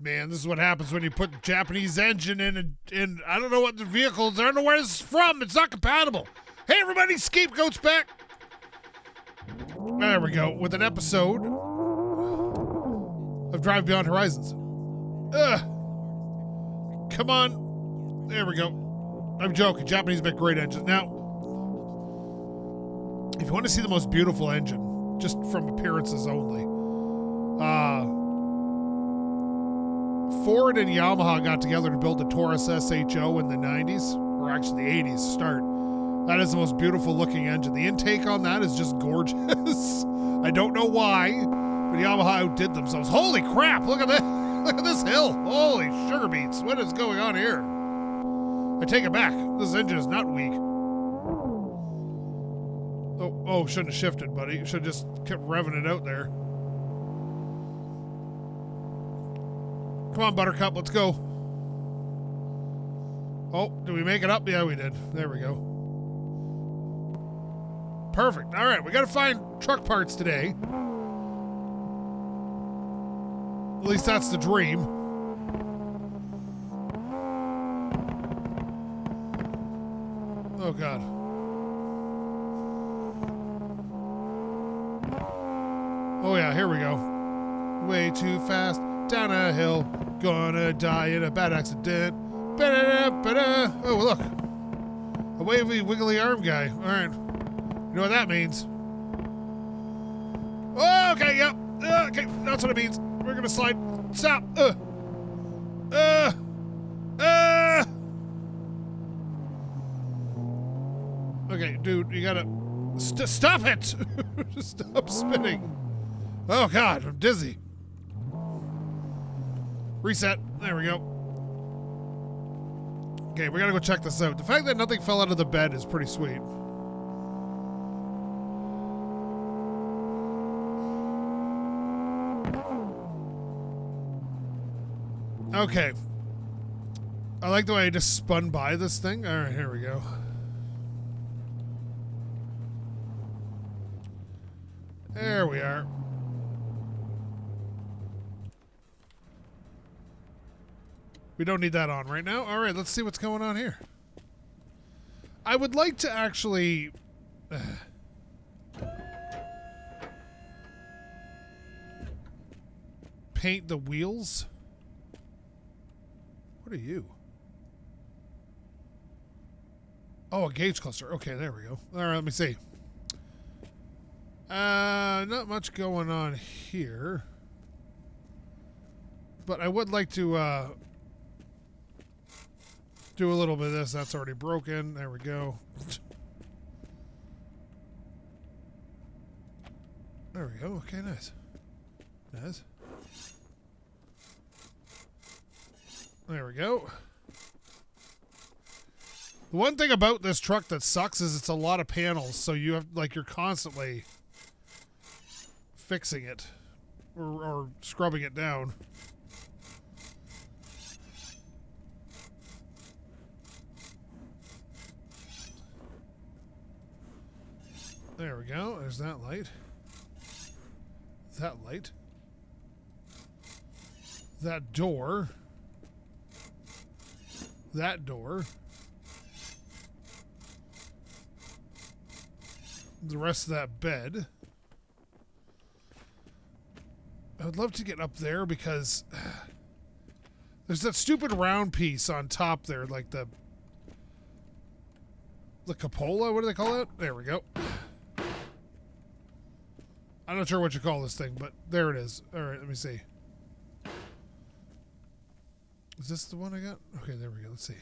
Man, this is what happens when you put Japanese engine in I don't know what the vehicles, I don't know where this is from. It's not compatible. Hey, everybody, SkapeGote's back. There we go, with an episode of Drive Beyond Horizons. Come on. There we go. I'm joking. Japanese make great engines. Now, if you want to see the most beautiful engine, just from appearances only, Ford and Yamaha got together to build the Taurus SHO in the 90s, or actually the 80s start. That is the most beautiful looking engine. The intake on that is just gorgeous. I don't know why, but Yamaha outdid themselves. Holy crap, look at this. Look at this hill. Holy sugar beets. What is going on here? I take it back. This engine is not weak. Oh, shouldn't have shifted, buddy. You should have just kept revving it out there. Come on, Buttercup, let's go. Oh, did we make it up? Yeah, we did. There we go. Perfect. All right, we got to find truck parts today. At least that's the dream. Oh, God. Oh, yeah, here we go. Way too fast, down a hill, gonna die in a bad accident. Ba-da-da-ba-da. Oh, look. A wavy, wiggly arm guy. All right. You know what that means. Oh, okay, yep. Okay, that's what it means. We're gonna slide. Stop. Okay, dude, you gotta stop it. Stop spinning. Oh God, I'm dizzy. Reset. There we go. Okay, we gotta go check this out. The fact that nothing fell out of the bed is pretty sweet. Okay. I like the way I just spun by this thing. All right, here we go. There we are. We don't need that on right now. All right, let's see what's going on here. I would like to actually... paint the wheels. What are you? Oh, a gauge cluster. Okay, there we go. All right, let me see. Not much going on here. But I would like to do a little bit of this. That's already broken. There we go. There we go. Okay, nice. Nice. There we go. The one thing about this truck that sucks is it's a lot of panels, so you have, like, you're constantly fixing it or scrubbing it down. There we go. There's that light. That light. That door. That door. The rest of that bed. I would love to get up there because there's that stupid round piece on top there, like the cupola, what do they call it? There we go. I'm not sure what you call this thing, but there it is. All right, let me see. Is this the one I got? Okay, there we go. Let's see.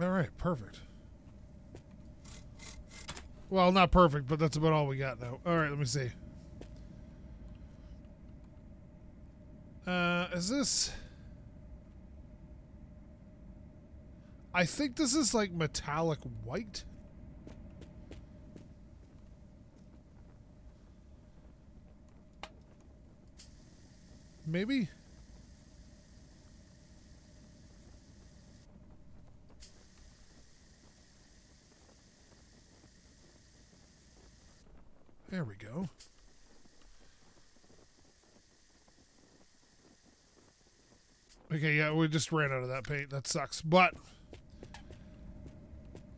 All right, perfect. Well, not perfect, but that's about all we got now. All right, let me see. Is this... I think this is like metallic white. Maybe? There we go. Okay, yeah, we just ran out of that paint. That sucks. But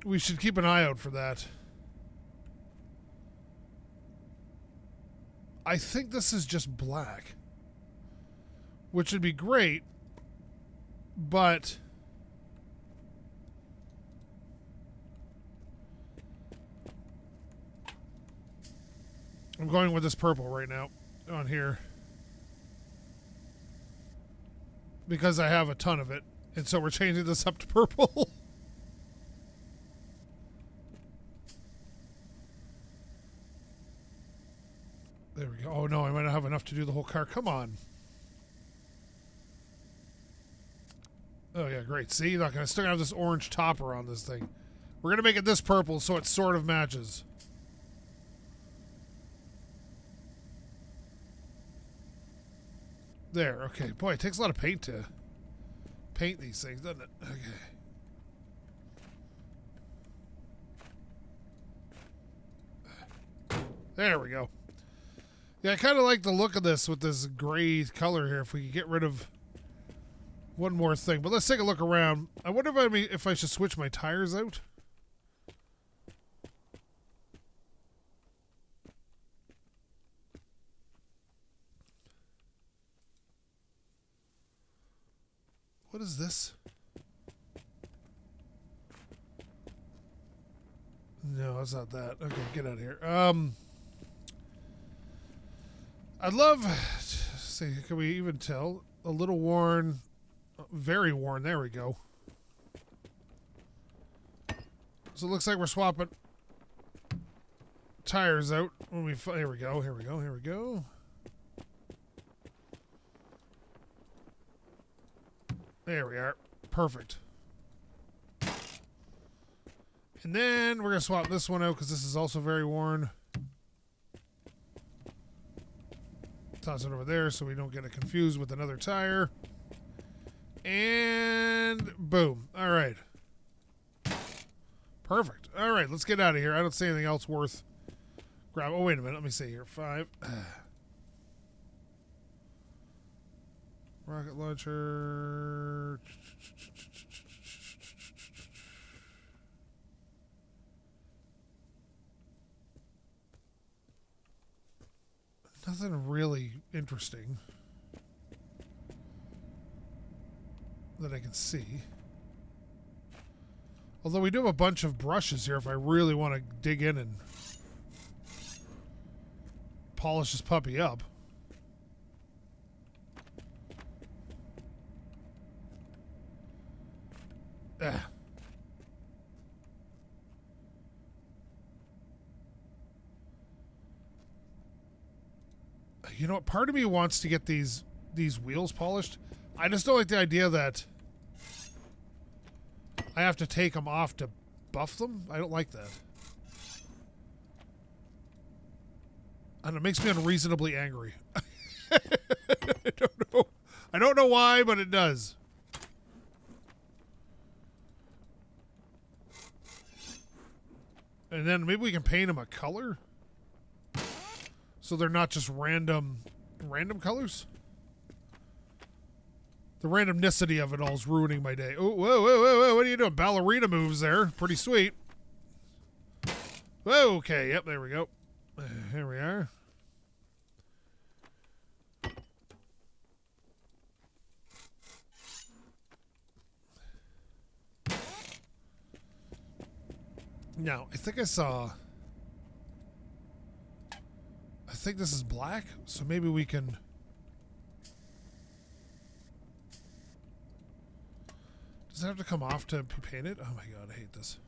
we should keep an eye out for that. I think this is just black, which would be great, but I'm going with this purple right now on here because I have a ton of it, and so we're changing this up to purple. There we go. Oh no, I might not have enough to do the whole car. Come on. Oh yeah, great. See, you're not gonna still have this orange topper on this thing. We're gonna make it this purple so it sort of matches. There, okay. Boy, it takes a lot of paint to paint these things, doesn't it? Okay. There we go. Yeah, I kind of like the look of this with this gray color here. If we could get rid of one more thing. But let's take a look around. I wonder if I should switch my tires out. What is this? No, it's not that. Okay, get out of here. I'd love, see, can we even tell? A little worn, very worn. There we go. So it looks like we're swapping tires out. When we, here we go, here we go, here we go. There we are. Perfect. And then we're going to swap this one out because this is also very worn. Toss it over there so we don't get it confused with another tire. And boom. All right. Perfect. All right, let's get out of here. I don't see anything else worth grab. Oh, wait a minute. Let me see here. 5. Rocket launcher. Nothing really interesting that I can see. Although we do have a bunch of brushes here if I really want to dig in and polish this puppy up. You know what? Part of me wants to get these wheels polished. I just don't like the idea that I have to take them off to buff them. I don't like that. And it makes me unreasonably angry. I don't know. I don't know why, but it does. And then maybe we can paint them a color. So they're not just random colors? The randomnicity of it all is ruining my day. Oh, whoa, whoa, whoa, whoa. What are you doing? Ballerina moves there. Pretty sweet. Whoa, okay. Yep, there we go. Here we are. Now, I think I saw... I think this is black, so maybe we can... Does it have to come off to be painted? Oh my god, I hate this.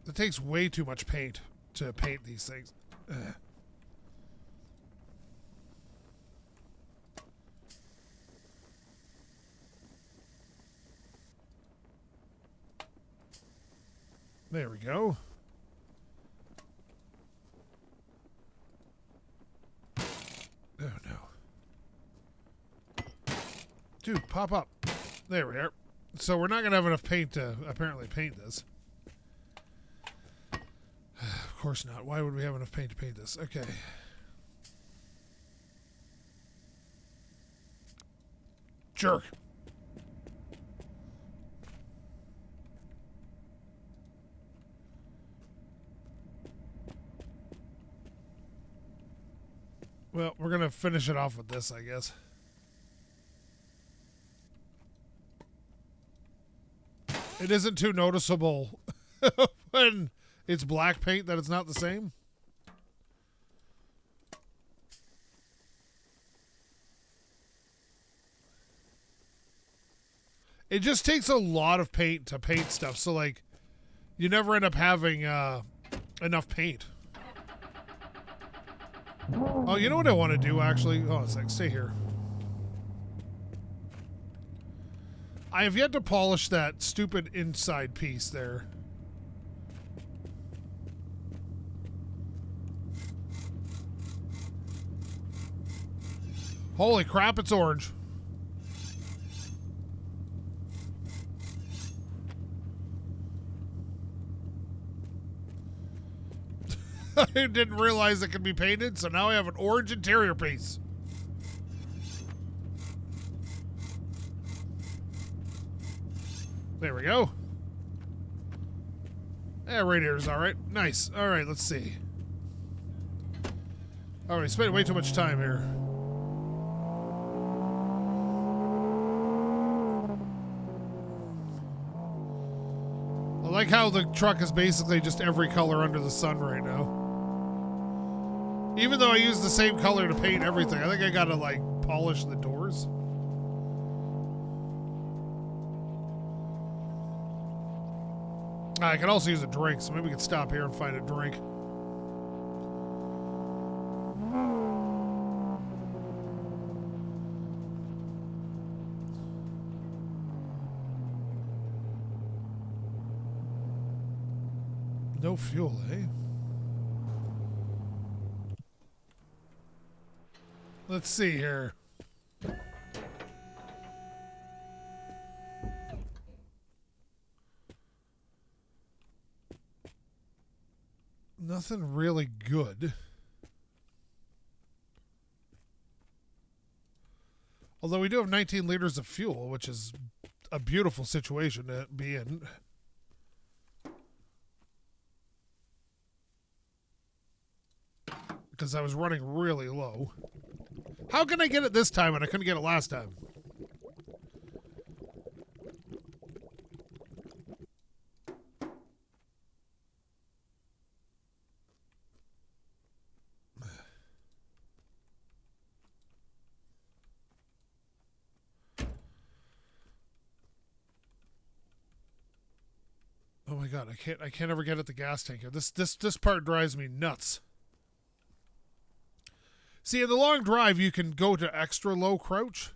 It takes way too much paint to paint these things. Ugh. There we go. Oh no. Dude, pop up. There we are. So we're not going to have enough paint to apparently paint this. Of course not. Why would we have enough paint to paint this? Okay. Jerk. Well, we're going to finish it off with this, I guess. It isn't too noticeable when it's black paint that it's not the same. It just takes a lot of paint to paint stuff, so like you never end up having enough paint. Oh, you know what I want to do actually? Oh, it's like stay here. I have yet to polish that stupid inside piece there. Holy crap, it's orange. I didn't realize it could be painted, so now I have an orange interior piece. There we go. Yeah, radiator's alright. Nice. Alright, let's see. Alright, spent way too much time here. I like how the truck is basically just every color under the sun right now. Even though I use the same color to paint everything, I think I gotta like polish the doors. I can also use a drink, so maybe we can stop here and find a drink. No fuel, eh? Let's see here. Nothing really good. Although we do have 19 liters of fuel, which is a beautiful situation to be in. Because I was running really low. How can I get it this time and I couldn't get it last time? Oh my god, I can't ever get at the gas tank here. This part drives me nuts. See, in the long drive, you can go to extra low crouch.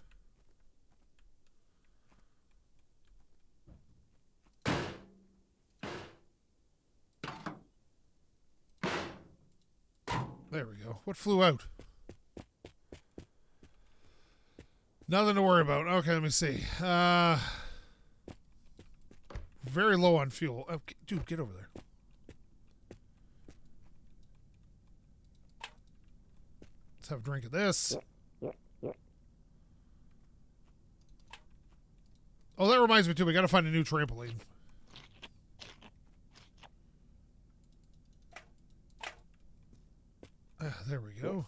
There we go. What flew out? Nothing to worry about. Okay, let me see. Very low on fuel. Oh, dude, get over there. Let's have a drink of this. Oh, that reminds me too. We got to find a new trampoline. There we go.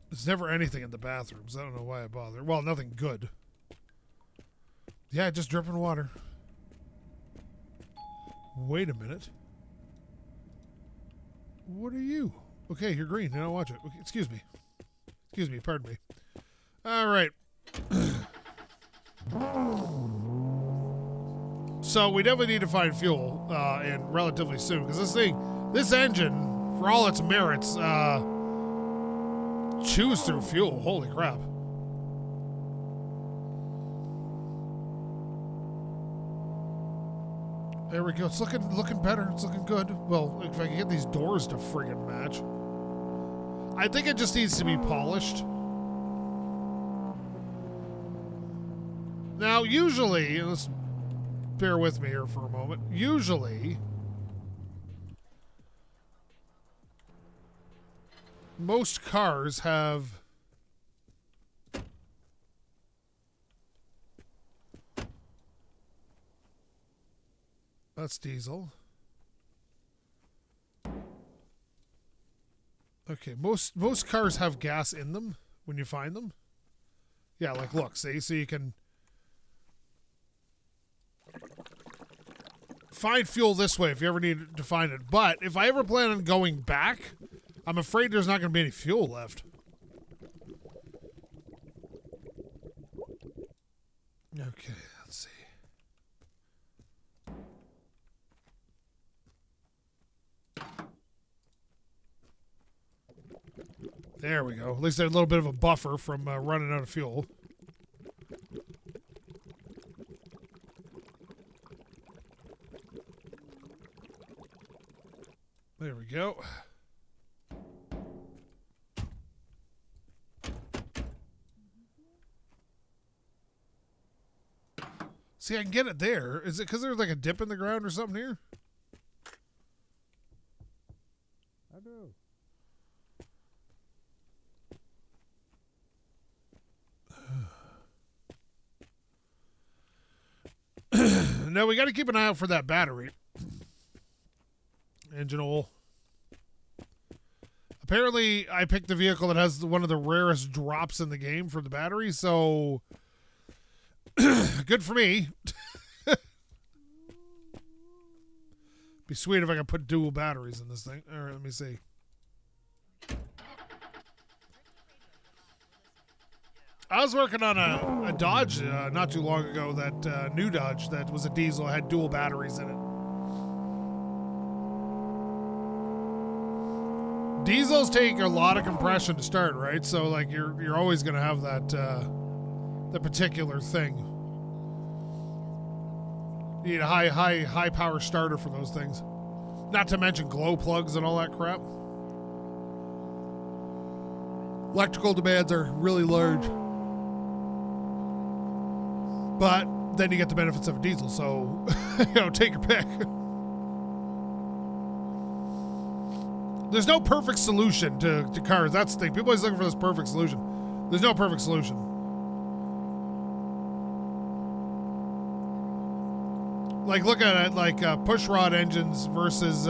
There's never anything in the bathrooms. I don't know why I bother. Well, nothing good. Yeah, just dripping water. Wait a minute. What are you? Okay, you're green. Now watch it. Okay, excuse me. Excuse me. Pardon me. All right. So we definitely need to find fuel and relatively soon because this engine, for all its merits, chews through fuel. Holy crap. There we go. It's looking better. It's looking good. Well, if I can get these doors to friggin' match. I think it just needs to be polished. Now, usually, let's bear with me here for a moment. Usually, most cars have that's diesel. Okay, most cars have gas in them when you find them. Yeah, like look, see, so you can find fuel this way if you ever need to find it. But if I ever plan on going back, I'm afraid there's not going to be any fuel left. Okay, let's see. There we go. At least there's a little bit of a buffer from running out of fuel. There we go. See, I can get it there. Is it because there's like a dip in the ground or something here? I do. No, we got to keep an eye out for that battery. Engine oil. Apparently, I picked the vehicle that has one of the rarest drops in the game for the battery, so good for me. Be sweet if I could put dual batteries in this thing. All right, let me see. I was working on a Dodge not too long ago, that new Dodge that was a diesel, had dual batteries in it. Diesels take a lot of compression to start, right? So like you're always going to have that that particular thing. You need a high power starter for those things. Not to mention glow plugs and all that crap. Electrical demands are really large. But then you get the benefits of a diesel, so you know, take your pick. There's no perfect solution to cars. That's the thing. People always looking for this perfect solution. There's no perfect solution. Like, look at it like push rod engines versus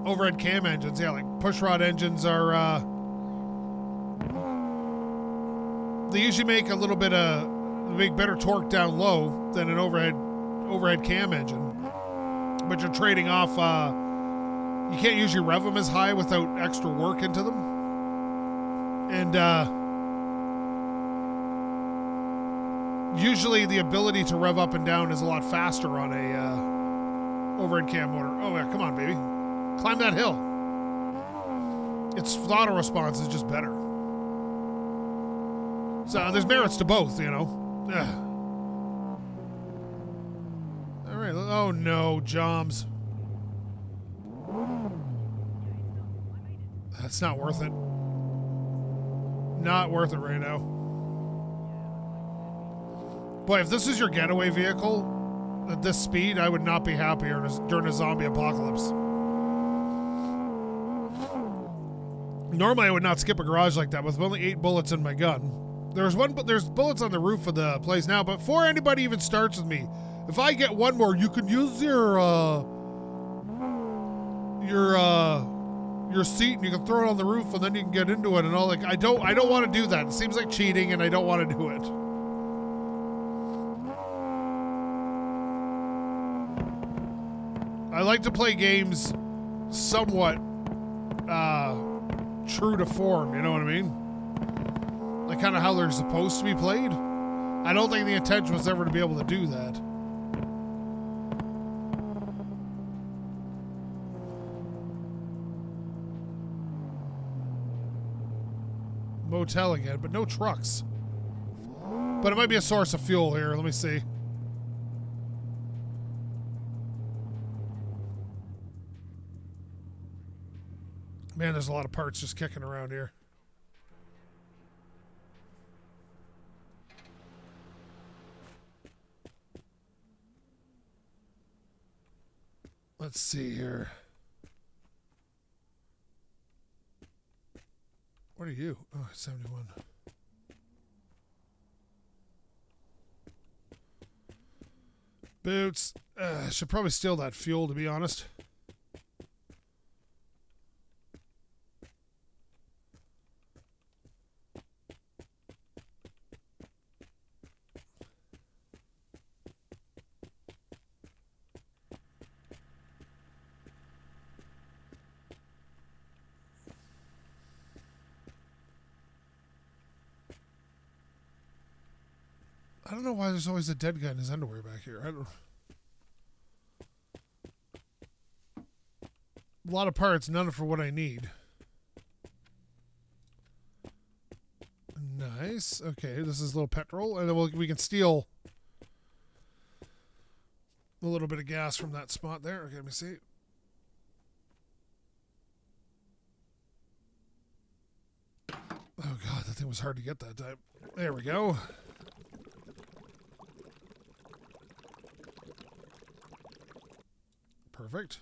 overhead cam engines. Yeah, like push rod engines are they usually make a little bit make better torque down low than an overhead cam engine. But you're trading off, you can't usually rev them as high without extra work into them. And usually the ability to rev up and down is a lot faster on a overhead cam motor. Oh yeah, come on, baby. Climb that hill. Its throttle response is just better. So there's merits to both, you know. Ugh. All right. Oh no, Joms. That's not worth it. Not worth it right now. Boy, if this is your getaway vehicle at this speed, I would not be happier during a zombie apocalypse. Normally, I would not skip a garage like that with only 8 bullets in my gun. There's bullets on the roof of the place now, but before anybody even starts with me, if I get one more, you can use your seat and you can throw it on the roof and then you can get into it and all. Like I don't want to do that. It seems like cheating and I don't want to do it. I like to play games somewhat true to form, you know what I mean? Like kind of how they're supposed to be played. I don't think the intention was ever to be able to do that. Motel again, but no trucks. But it might be a source of fuel here. Let me see. Man, there's a lot of parts just kicking around here. Let's see here. What are you? Oh, 71. Boots. I should probably steal that fuel, to be honest. I don't know why there's always a dead guy in his underwear back here. I don't. A lot of parts, none for what I need. Nice. Okay, this is a little petrol, and then we can steal a little bit of gas from that spot there. Okay, let me see. Oh god, that thing was hard to get that time. There we go. Perfect.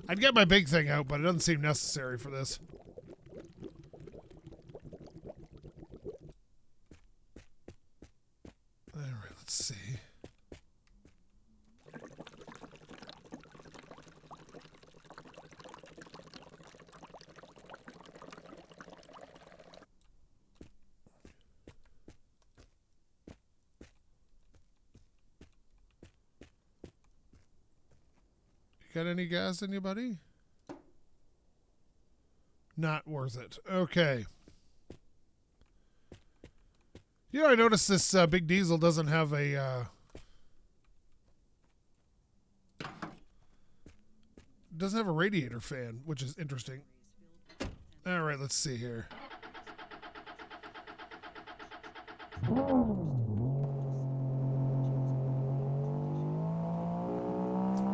I'd get my big thing out, but it doesn't seem necessary for this. All right, let's see. Got any gas, anybody? Not worth it. Okay. You know, I noticed this big diesel doesn't have a... doesn't have a radiator fan, which is interesting. All right, let's see here.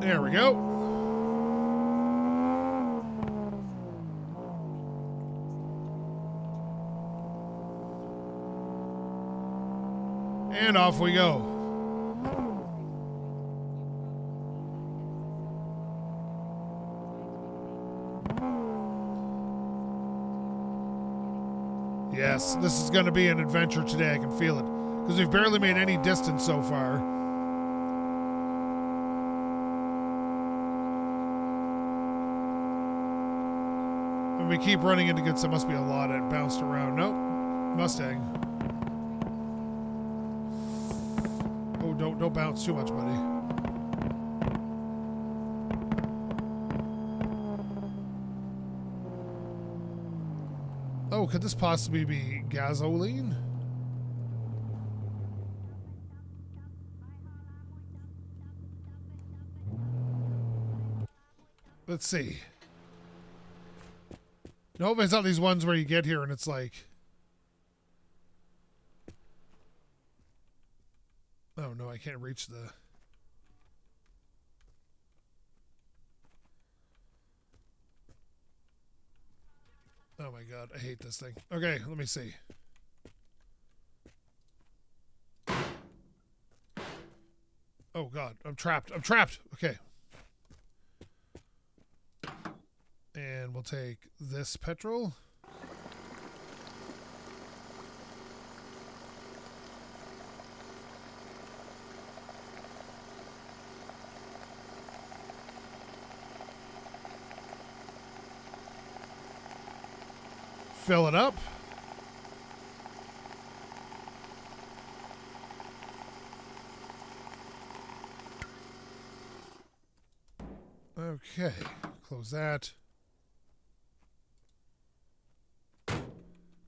There we go. And off we go. Yes, this is going to be an adventure today. I can feel it. Because we've barely made any distance so far. And we keep running into good. There must be a lot that bounced around. Nope. Mustang. Oh, don't bounce too much, buddy. Oh, could this possibly be gasoline? Let's see. Nope, it's not these ones where you get here and it's like... Oh no, I can't reach the... Oh my god, I hate this thing. Okay, let me see. Oh god, I'm trapped. I'm trapped! Okay. And we'll take this petrol. Fill it up. Okay, close that.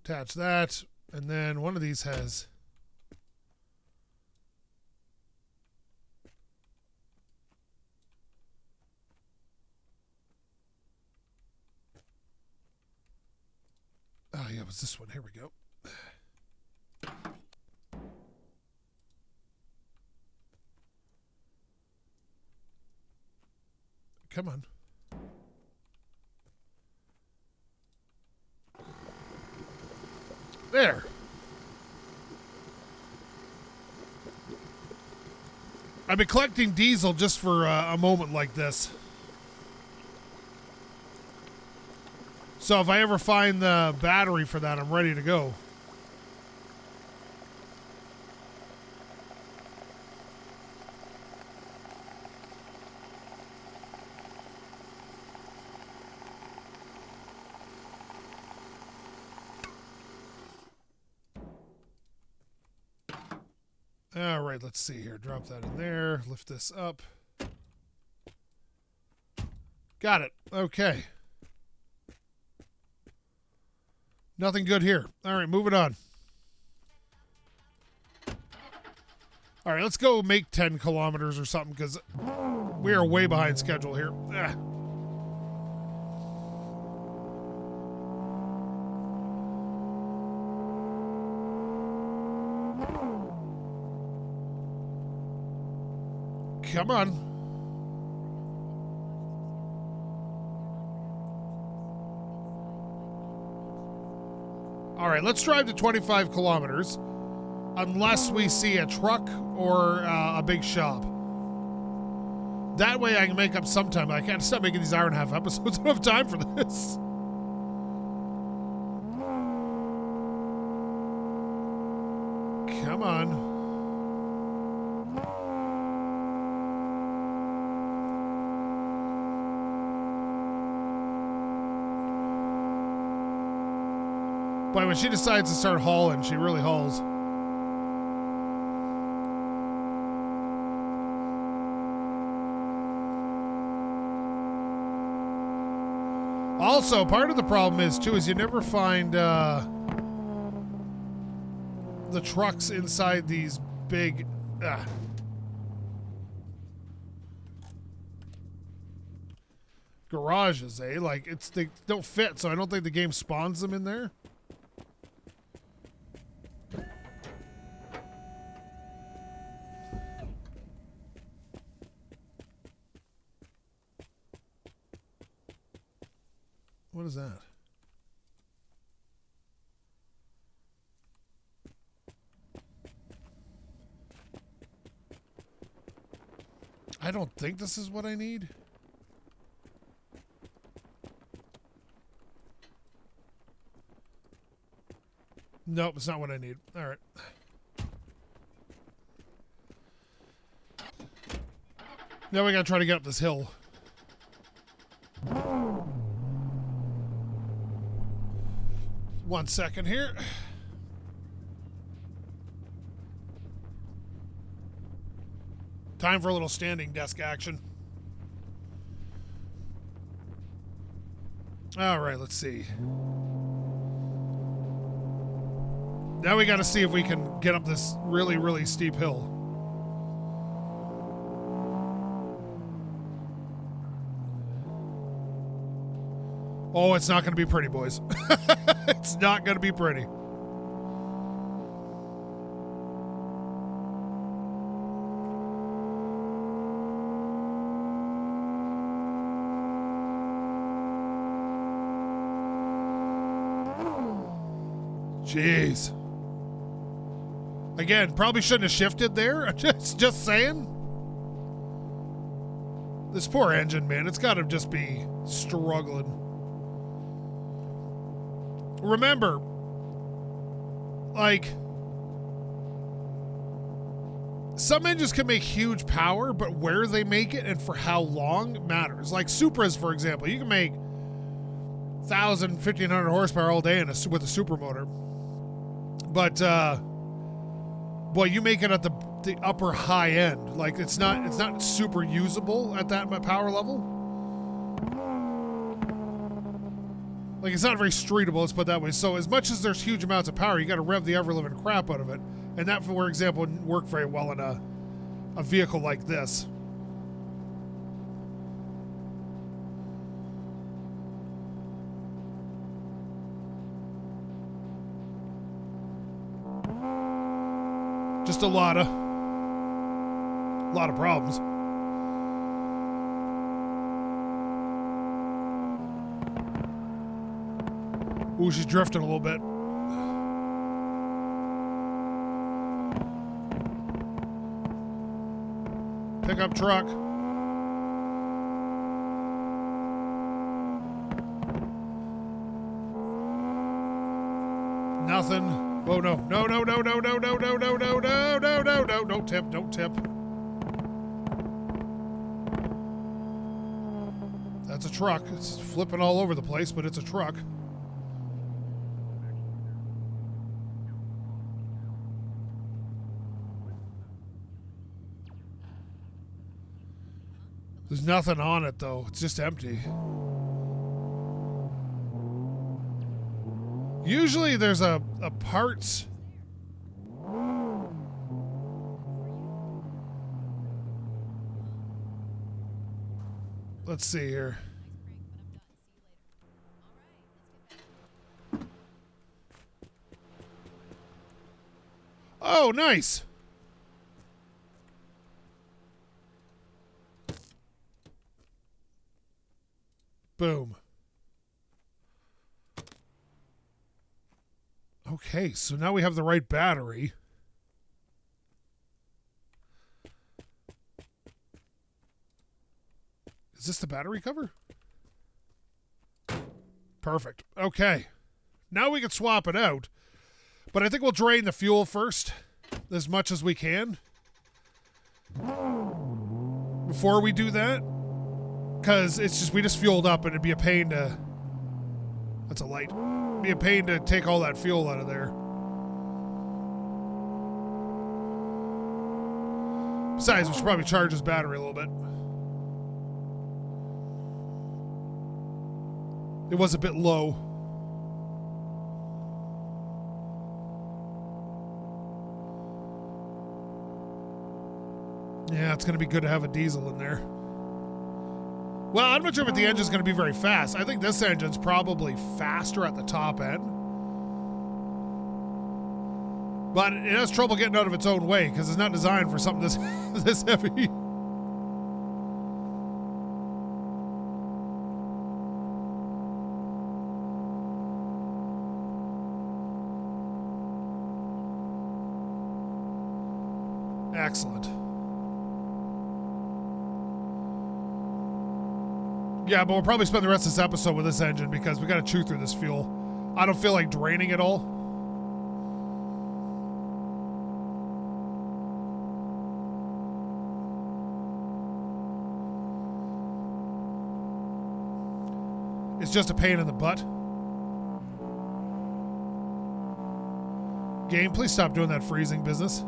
Attach that, and then one of these has... Oh yeah, it was this one. Here we go. come on. There. I've been collecting diesel just for a moment like this. So if I ever find the battery for that, I'm ready to go. All right, let's see here. Drop that in there. Lift this up. Got it. Okay. Nothing good here. All right, moving on. All right, let's go make 10 kilometers or something because we are way behind schedule here. Ah. Come on. All right, let's drive to 25 kilometers unless we see a truck or a big shop. That way I can make up some time. I can't stop making these hour and a half episodes. I don't have time for this. Come on. Boy, when she decides to start hauling, she really hauls. Also, part of the problem is, too, is you never find the trucks inside these big... garages, eh? Like, they don't fit, so I don't think the game spawns them in there. What is that? I don't think this is what I need. Nope, it's not what I need. All right. Now we gotta try to get up this hill. One second here. Time for a little standing desk action. All right, let's see. Now we got to see if we can get up this really, really steep hill. Oh, it's not going to be pretty, boys. It's not going to be pretty. Jeez. Again, probably shouldn't have shifted there. Just saying. This poor engine, man. It's got to just be struggling. Remember, like, some engines can make huge power, but where they make it and for how long matters. Like Supras, for example, you can make 1,000, 1,500 horsepower all day with a supermotor. But, well, you make it at the upper high end. Like, it's not super usable at that power level. Like, it's not very streetable, let's put it that way. So as much as there's huge amounts of power, you got to rev the ever-living crap out of it. And that, for example, wouldn't work very well in a vehicle like this. Just a lot of problems. Ooh, she's drifting a little bit. Pickup truck. Nothing. Oh no. No, no, no, no, no, no, no, no, no, no, no, no, no. Don't tip, don't tip. That's a truck. It's flipping all over the place, but it's a truck. There's nothing on it, though. It's just empty. Usually there's a parts... Let's see here. Oh, nice. Boom. Okay, so now we have the right battery. Is this the battery cover? Perfect. Okay. Now we can swap it out. But I think we'll drain the fuel first, as much as we can. Before we do that. Because it's just, we just fueled up and it'd be a pain to... That's a light. It'd be a pain to take all that fuel out of there. Besides, we should probably charge this battery a little bit. It was a bit low. Yeah, it's going to be good to have a diesel in there. Well, I'm not sure if the engine's going to be very fast. I think this engine's probably faster at the top end. But it has trouble getting out of its own way because it's not designed for something this, this heavy. Excellent. Yeah, but we'll probably spend the rest of this episode with this engine because we got to chew through this fuel. I don't feel like draining it all. It's just a pain in the butt. Game, please stop doing that freezing business.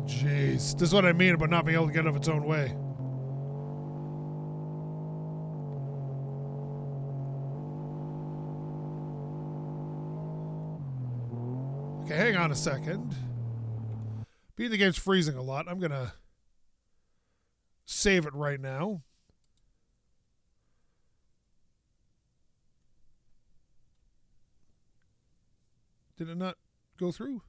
Jeez, this is what I mean about not being able to get out of its own way. Okay, hang on a second. Being the game's freezing a lot, I'm gonna save it right now. Did it not go through?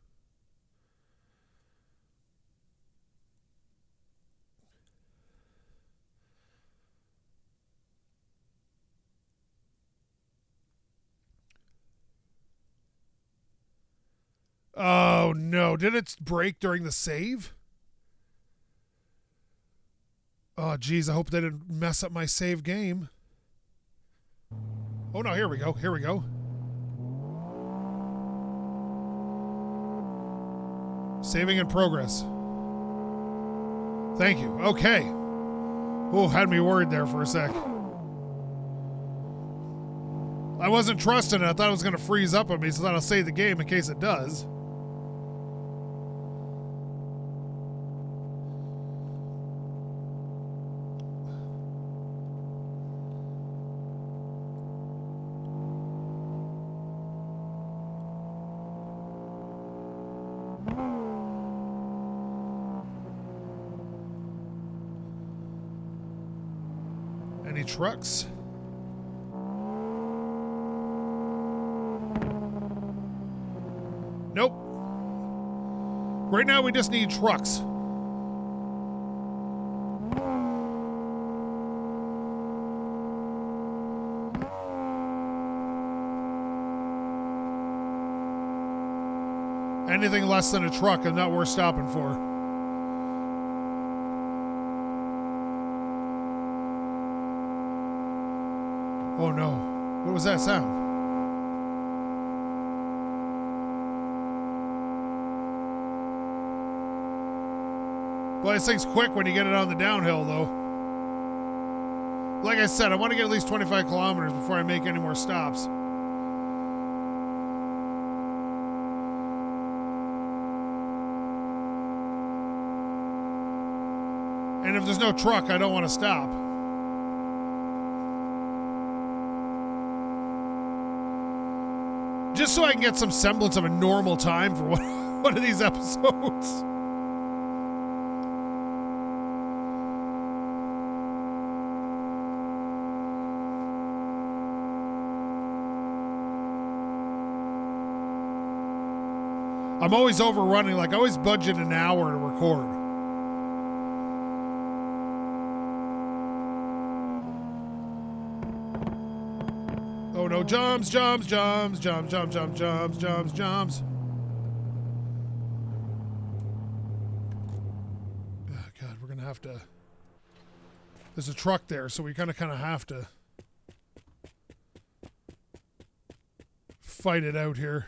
Oh no, did it break during the save? Oh geez, I hope they didn't mess up my save game. Oh no, here we go, here we go. Saving in progress. Thank you, okay. Oh, had me worried there for a sec. I wasn't trusting it, I thought it was going to freeze up on me, so I thought I'll save the game in case it does. Any trucks? Nope. Right now we just need trucks. Anything less than a truck is not worth stopping for. Oh no. What was that sound? Well, this thing's quick when you get it on the downhill, though. Like I said, I want to get at least 25 kilometers before I make any more stops. And if there's no truck, I don't want to stop. Just so I can get some semblance of a normal time for one of these episodes. I'm always overrunning, like I always budget an hour to record. Oh no, jumps. Oh God, we're gonna have to. There's a truck there, so we kind of have to fight it out here.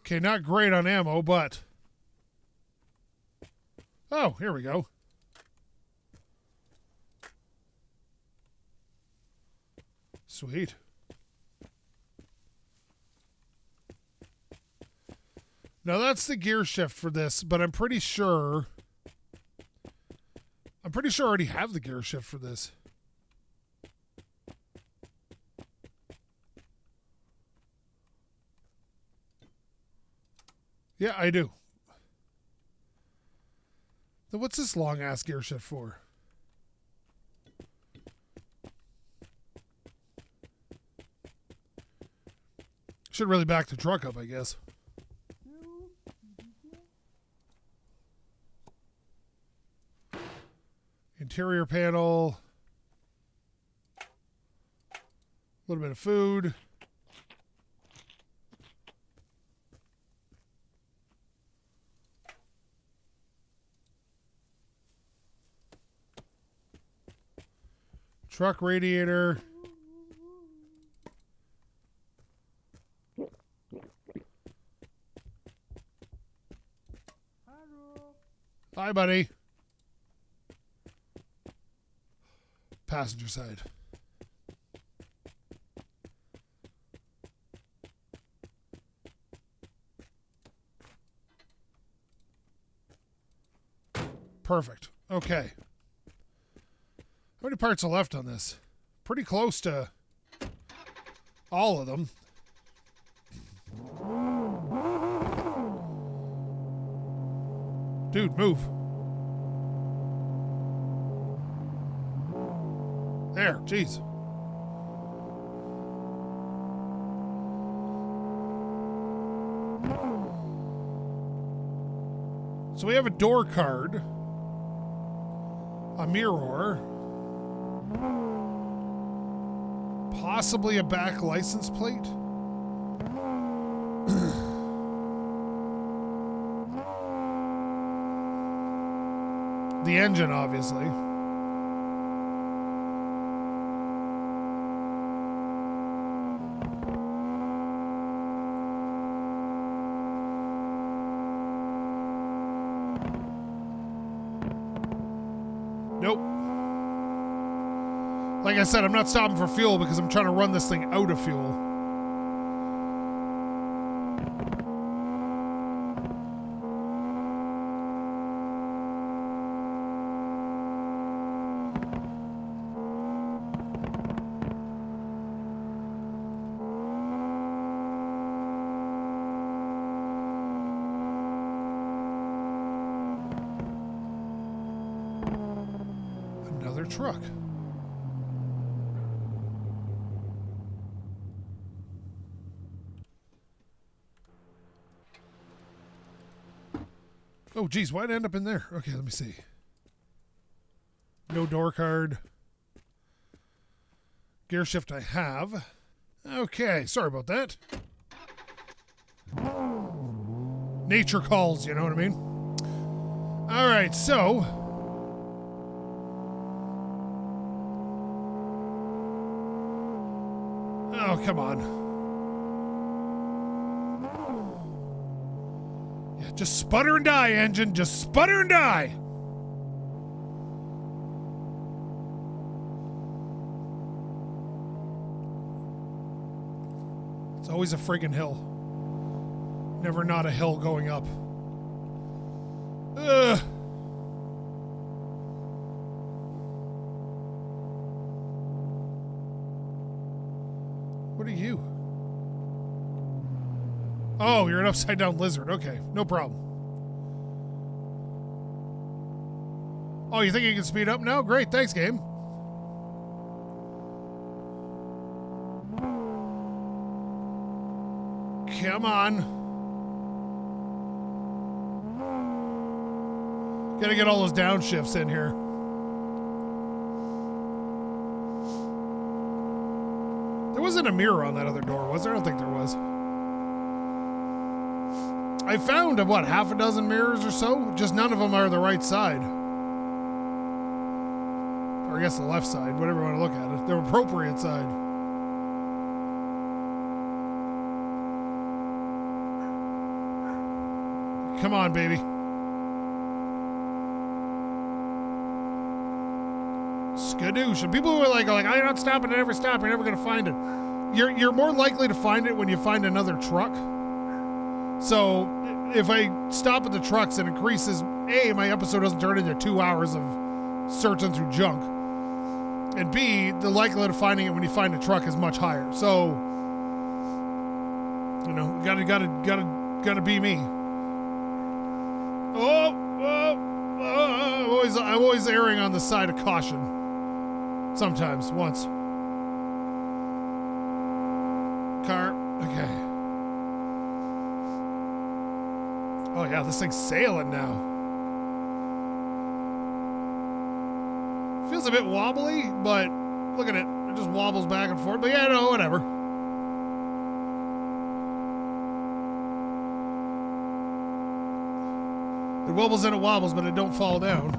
Okay, not great on ammo, but... Oh, here we go. Sweet. Now that's the gear shift for this, but I'm pretty sure I already have the gear shift for this. Yeah, I do. Then what's this long-ass gear shift for? Should really back the truck up, I guess. Interior panel. A little bit of food. Truck radiator. Hi, buddy. Passenger side. Perfect. Okay. How many parts are left on this? Pretty close to all of them. Dude, move. There, jeez. So we have a door card, a mirror, possibly a back license plate. The engine, obviously. Nope. Like I said, I'm not stopping for fuel because I'm trying to run this thing out of fuel. Truck. Oh, geez, why'd I end up in there? Okay, let me see. No door card. Gear shift I have. Okay, sorry about that. Nature calls, you know what I mean? All right, so... Oh, come on. Yeah, just sputter and die, engine. Just sputter and die. It's always a friggin' hill. Never not a hill going up. Ugh. What are you? Oh, you're an upside down lizard. Okay, no problem. Oh, you think you can speed up now? Great, thanks, game. Come on. Gotta get all those downshifts in here. There wasn't a mirror on that other door, was there? I don't think there was. I found, what, half a dozen mirrors or so? Just none of them are the right side. Or I guess the left side, whatever you want to look at it. The appropriate side. Come on, baby. Skadoosh. And people who are like, I'm not stopping, I never stop, you're never going to find it. You're more likely to find it when you find another truck. So if I stop at the trucks, it increases, A, my episode doesn't turn into 2 hours of searching through junk. And B, the likelihood of finding it when you find a truck is much higher. So, you know, gotta be me. I'm always erring on the side of caution. Sometimes, once. Car, okay. Oh yeah, this thing's sailing now. Feels a bit wobbly, but look at it. It just wobbles back and forth. But yeah, no, whatever. It wobbles and it wobbles, but it don't fall down.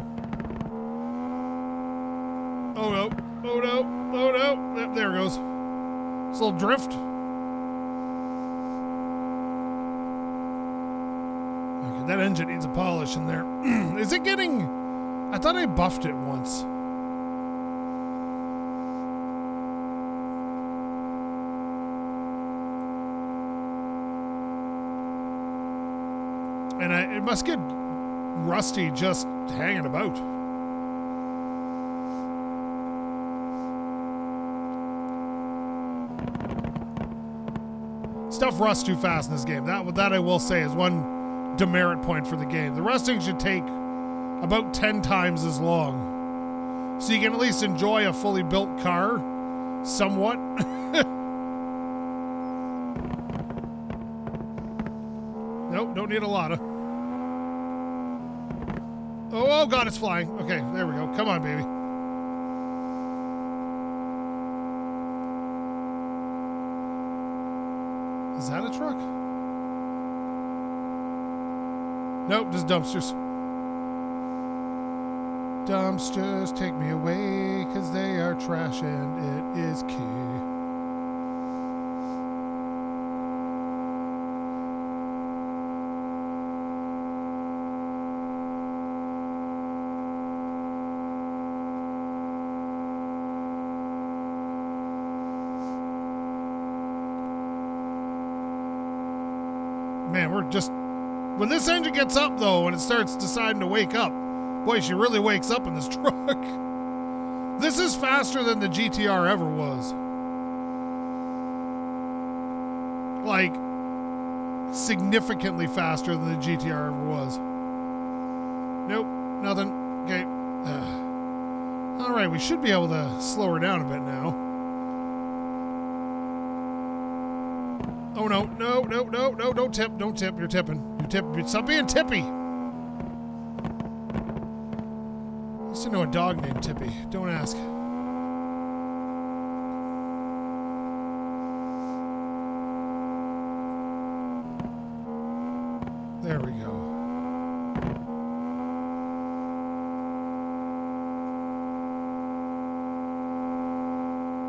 Oh no, oh no, oh no. Yep, there it goes. This little drift. Okay, that engine needs a polish in there. Is it getting... I thought I buffed it once. And it must get rusty just hanging about. Stuff rusts too fast in this game. That I will say is one demerit point for the game. The rusting should take about 10 times as long. So you can at least enjoy a fully built car somewhat. Nope, don't need a lot of. Oh God, it's flying. Okay, there we go. Come on, baby. Is that a truck? Nope, just dumpsters. Dumpsters take me away, 'cause they are trash and it is key. Man, we're just... When this engine gets up, though, and it starts deciding to wake up, boy, she really wakes up in this truck. This is faster than the GTR ever was. Like, significantly faster than the GTR ever was. Nope, nothing. Okay. All right, we should be able to slow her down a bit now. Oh, no, no, no, no, no, don't tip, don't tip, you're tipping. You tip, stop being tippy. Used to know a dog named Tippy. Don't ask. There we go.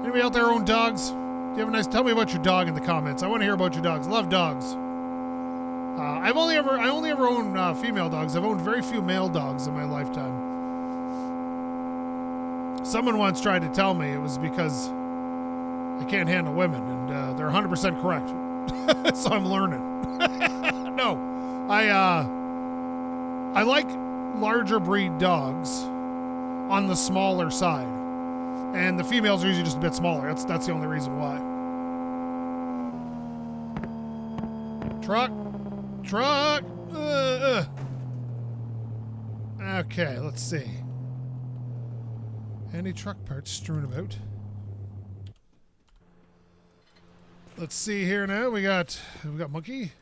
Anybody out there own dogs? Do you have a nice? Tell me about your dog in the comments. I want to hear about your dogs. Love dogs. I only ever owned female dogs. I've owned very few male dogs in my lifetime. Someone once tried to tell me it was because I can't handle women, and they're 100% correct. So I'm learning. No, I like larger breed dogs on the smaller side, and the females are usually just a bit smaller. That's the only reason why. Truck. Okay, let's see. Any truck parts strewn about? Let's see here now. We got Monkey.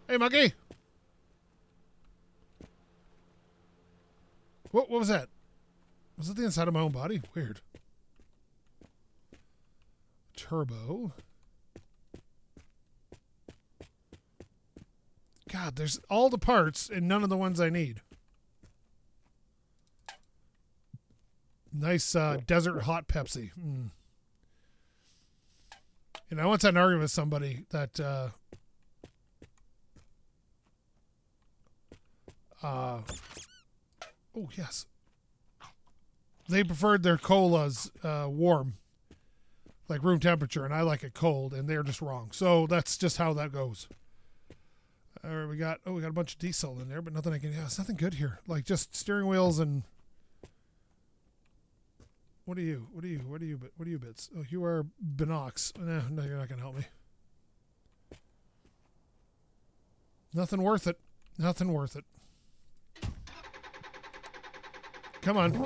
Hey, Monkey. What was that? Was it the inside of my own body? Weird. Turbo. God, there's all the parts and none of the ones I need. Nice desert hot Pepsi. Mm. You know, I once had an argument with somebody that oh yes, they preferred their colas warm, like room temperature, and I like it cold, and they're just wrong. So that's just how that goes. All right, we got a bunch of diesel in there, but nothing I can. Yeah, it's nothing good here. Like just steering wheels and. What are you? What are you bits? Oh, you are Binox. No, you're not gonna help me. Nothing worth it. Nothing worth it. Come on.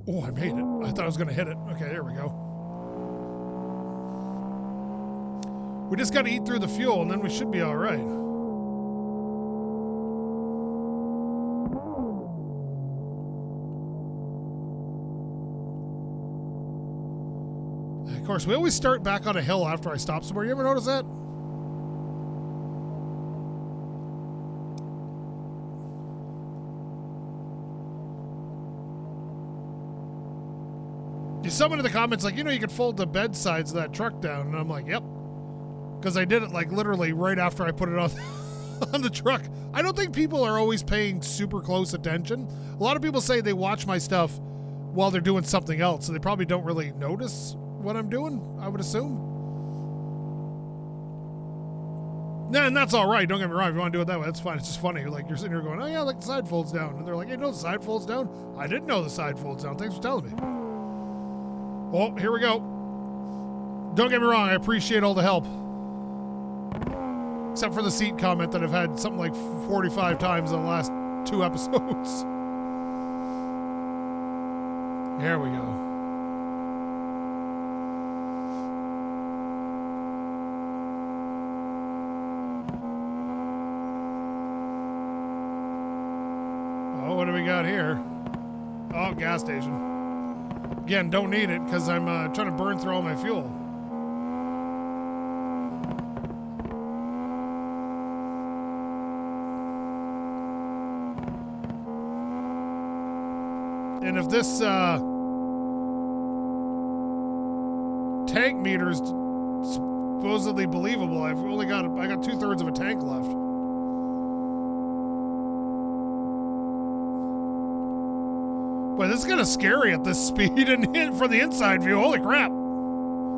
Oh, I made it. I thought I was gonna hit it. Okay, there we go. We just gotta eat through the fuel, and then we should be all right. Of course, we always start back on a hill after I stop somewhere. You ever notice that? Someone in the comments like, you know, you could fold the bed sides of that truck down, and I'm like, yep, because I did it like literally right after I put it on on the truck. I don't think people are always paying super close attention. A lot of people say they watch my stuff while they're doing something else, so they probably don't really notice what I'm doing, I would assume. Nah, and that's all right. Don't get me wrong. If you want to do it that way, that's fine. It's just funny. Like you're sitting here going, "Oh yeah, like the side folds down," and they're like, "Hey, no, the side folds down." I didn't know the side folds down. Thanks for telling me. Oh, here we go. Don't get me wrong. I appreciate all the help, except for the seat comment that I've had something like 45 times in the last 2 episodes. Here we go. What do we got here? Oh, gas station. Again, don't need it because I'm trying to burn through all my fuel. And if this tank meter is supposedly believable, I got 2/3 of a tank left. Boy, this is kind of scary at this speed and for the inside view. Holy crap.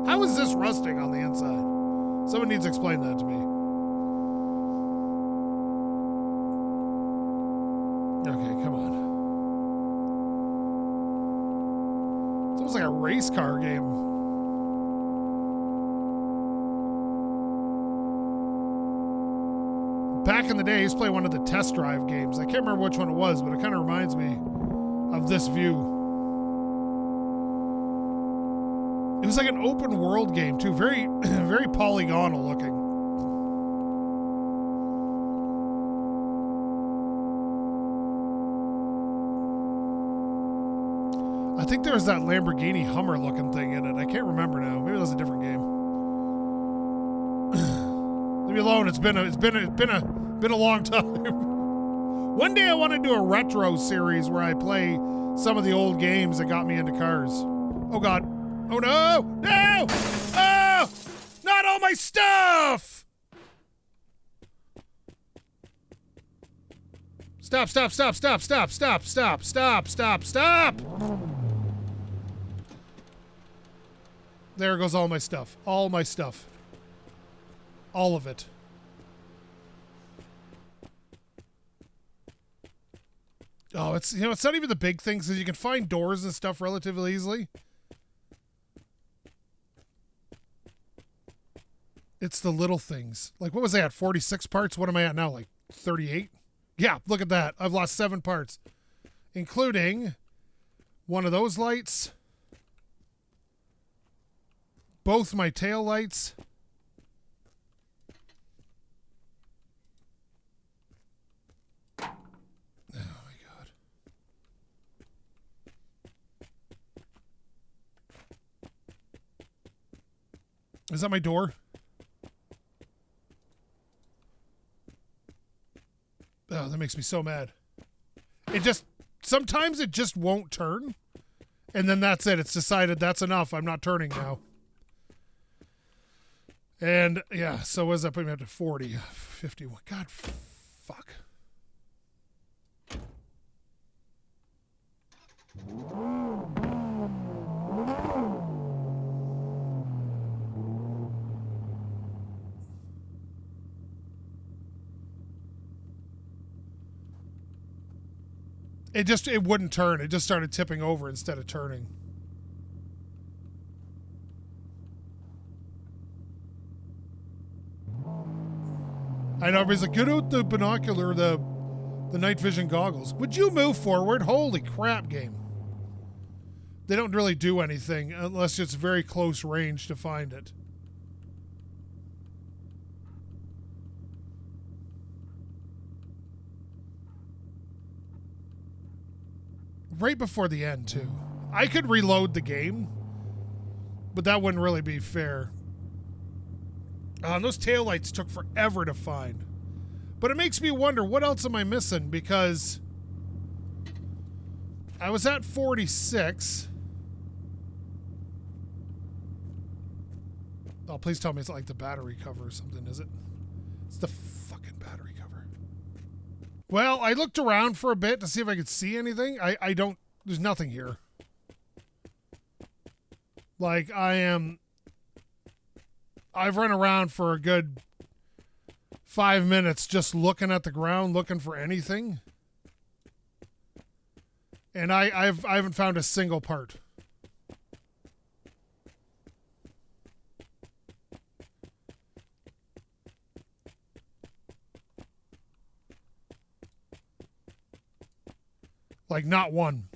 How is this rusting on the inside? Someone needs to explain that to me. Okay, come on. It's almost like a race car game. Back in the day, I used to play one of the test drive games. I can't remember which one it was, but it kind of reminds me of this view. It was like an open world game too, very very polygonal looking. I think there's that Lamborghini Hummer looking thing in it. I can't remember now. Maybe that's a different game. Leave me alone. It's been a long time. One day I want to do a retro series where I play some of the old games that got me into cars. Oh God. Oh no! No! Oh! Not all my stuff! Stop, stop, stop, stop, stop, stop, stop, stop, stop, stop! There goes all my stuff. All my stuff. All of it. Oh, it's, you know, it's not even the big things, because you can find doors and stuff relatively easily. It's the little things. Like, what was I at? 46 parts? What am I at now? Like 38? Yeah, look at that. I've lost 7 parts, including one of those lights, both my tail lights, oh my God. Is that my door? Oh, that makes me so mad. Sometimes it just won't turn. And then that's it. It's decided that's enough. I'm not turning now. And yeah, so what does that put me up to 40? 51. God, fuck. It wouldn't turn. It just started tipping over instead of turning. I know, everybody's like, get out the binocular, the night vision goggles. Would you move forward? Holy crap, game. They don't really do anything unless it's very close range to find it. Right before the end, too. I could reload the game, but that wouldn't really be fair. Those taillights took forever to find. But it makes me wonder, what else am I missing? Because I was at 46. Oh, please tell me it's like the battery cover or something, is it? It's the fucking battery cover. Well, I looked around for a bit to see if I could see anything. I don't, there's nothing here. Like, I've run around for a good 5 minutes just looking at the ground, looking for anything. And I haven't found a single part. Like, not one.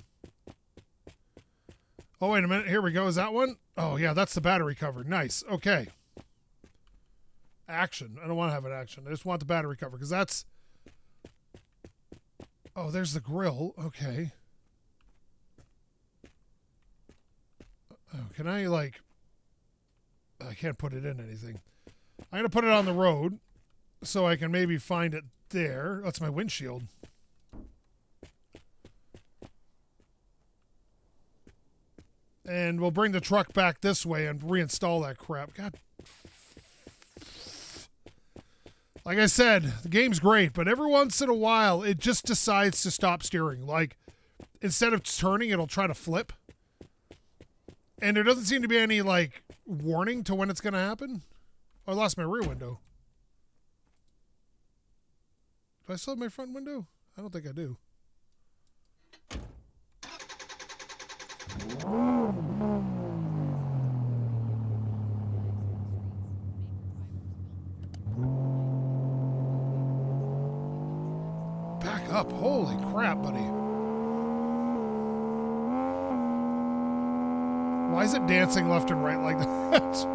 Oh, wait a minute. Here we go. Is that one? Oh, yeah, that's the battery cover. Nice. Okay. Action. I don't want to have an action. I just want the battery cover, because that's... Oh, there's the grill. Okay. Oh, can I, like... I can't put it in anything. I'm going to put it on the road so I can maybe find it there. That's my windshield. And we'll bring the truck back this way and reinstall that crap. God. Like I said, the game's great, but every once in a while, it just decides to stop steering. Like, instead of turning, it'll try to flip. And there doesn't seem to be any, like, warning to when it's going to happen. Oh, I lost my rear window. Do I still have my front window? I don't think I do. Back up. Holy crap, buddy. Why is it dancing left and right like that?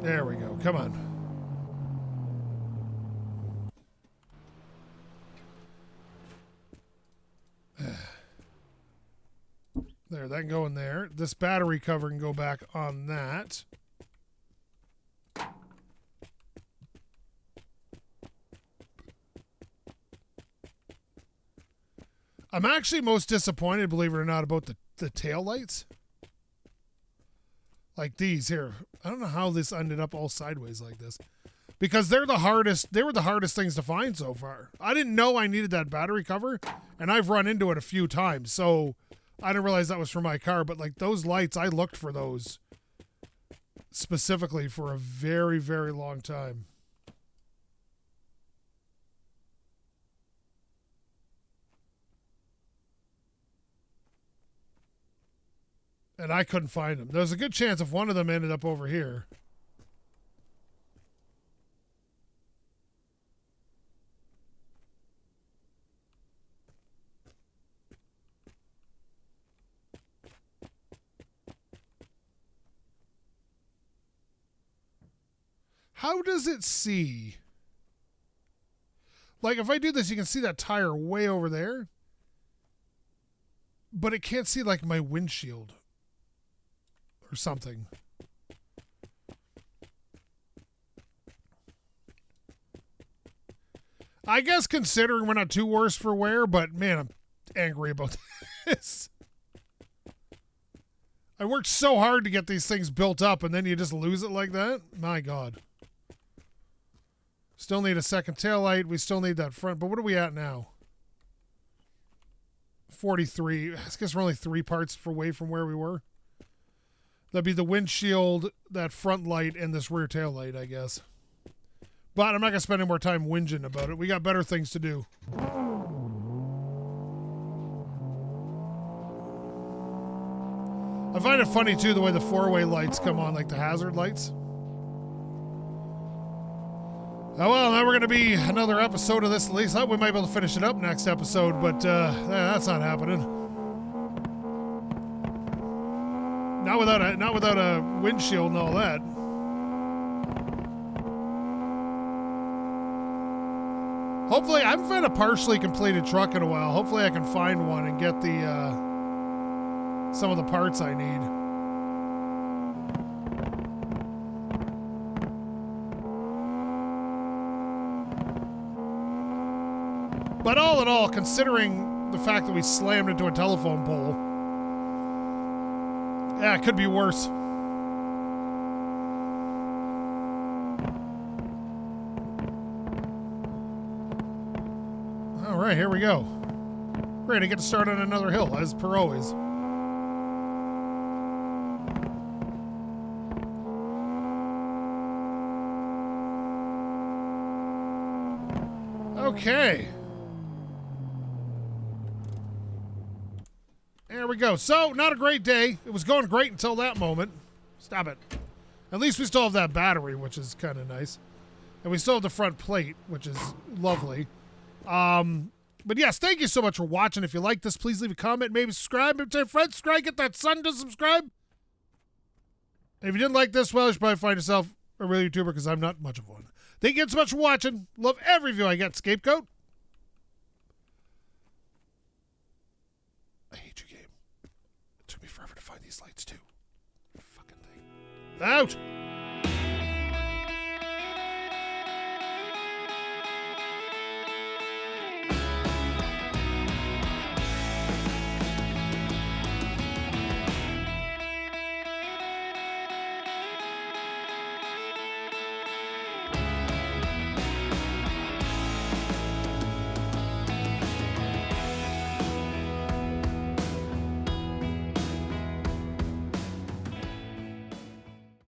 There we go. Come on. There, that can go in there. This battery cover can go back on that. I'm actually most disappointed, believe it or not, about the tail lights. Like these here. I don't know how this ended up all sideways like this. Because they were the hardest things to find so far. I didn't know I needed that battery cover, and I've run into it a few times, so I didn't realize that was for my car. But like those lights, I looked for those specifically for a very, very long time. And I couldn't find them. There's a good chance if one of them ended up over here. How does it see? Like, if I do this, you can see that tire way over there. But it can't see, like, my windshield. Or something. I guess considering we're not too worse for wear, but man, I'm angry about this. I worked so hard to get these things built up, and then you just lose it like that? My God. Still need a second taillight. We still need that front. But what are we at now? 43. I guess we're only 3 parts away from where we were. That'd be the windshield, that front light, and this rear tail light, I guess. But I'm not going to spend any more time whinging about it. We got better things to do. I find it funny, too, the way the 4-way lights come on, like the hazard lights. Oh, well, now we're going to be another episode of this at least. We might be able to finish it up next episode, but that's not happening. Not without a windshield and all that. Hopefully, I haven't found a partially completed truck in a while. Hopefully I can find one and get the some of the parts I need. But all in all, considering the fact that we slammed into a telephone pole, yeah, it could be worse. All right, here we go. Great, I get to start on another hill, as per always. Okay. There we go. So, not a great day. It was going great until that moment. Stop it. At least we still have that battery, which is kind of nice. And we still have the front plate, which is lovely. But yes, thank you so much for watching. If you like this, please leave a comment. Maybe subscribe. Tell your friends, subscribe. Get that son to subscribe. And if you didn't like this, well, you should probably find yourself a real YouTuber, because I'm not much of one. Thank you so much for watching. Love every view I get. SkapeGote. I hate you, game. It took me forever to find these lights, too. Fucking thing. Out!